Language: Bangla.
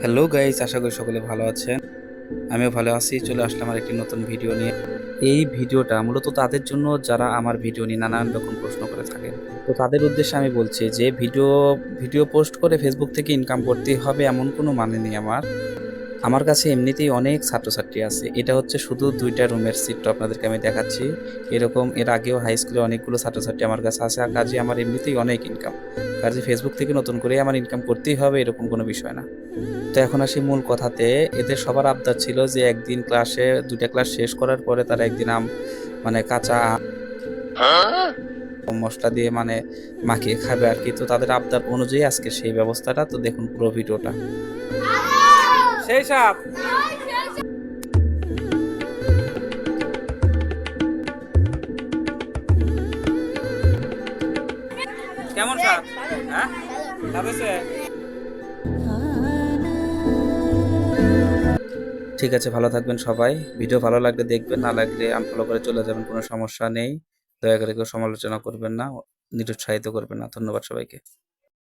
হ্যালো গাইস, আশা করি সকলে ভালো আছেন। আমিও ভালো আছি। চলে আসলাম আর একটি নতুন ভিডিও নিয়ে। এই ভিডিওটা মূলত তাদের জন্য যারা আমার ভিডিও নিয়ে নানান রকম প্রশ্ন করে থাকেন। তো তাদের উদ্দেশ্যে আমি বলছি যে ভিডিও পোস্ট করে ফেসবুক থেকে ইনকাম করতেই হবে এমন কোনো মানে নেই আমার। আমার কাছে এমনিতেই অনেক ছাত্রছাত্রী আছে। এটা হচ্ছে শুধু ২টা রুমের চিত্র আপনাদেরকে আমি দেখাচ্ছি। এরকম এর আগেও হাই স্কুলে অনেকগুলো ছাত্রছাত্রী আমার কাছে আছে। আর কাজে আমার এমনিতেই অনেক ইনকাম। কাজে ফেসবুক থেকে নতুন করে আমার ইনকাম করতেই হবে এরকম কোনো বিষয় না। তো এখন আসি মূল কথাতে। এদের সবার আবদার ছিল যে একদিন ক্লাসে ২টা ক্লাস শেষ করার পরে তারা একদিন মানে কাঁচা মসলা দিয়ে মানে মাখিয়ে খাবে আর কি। তো তাদের আবদার অনুযায়ী আজকে সেই ব্যবস্থাটা। তো দেখুন পুরো ভিডিওটা। সেই সাপ কেমন সাপ? হ্যাঁ, স্বাদ হয়েছে? ঠিক আছে, ভালো থাকবেন সবাই। ভিডিও ভালো লাগলে দেখবেন, না লাগলে আনফলো করে চলে যাবেন, কোনো সমস্যা নেই। দয়া করে কেউ সমালোচনা করবেন না, নিরুৎসাহিত করবেন না। ধন্যবাদ সবাইকে।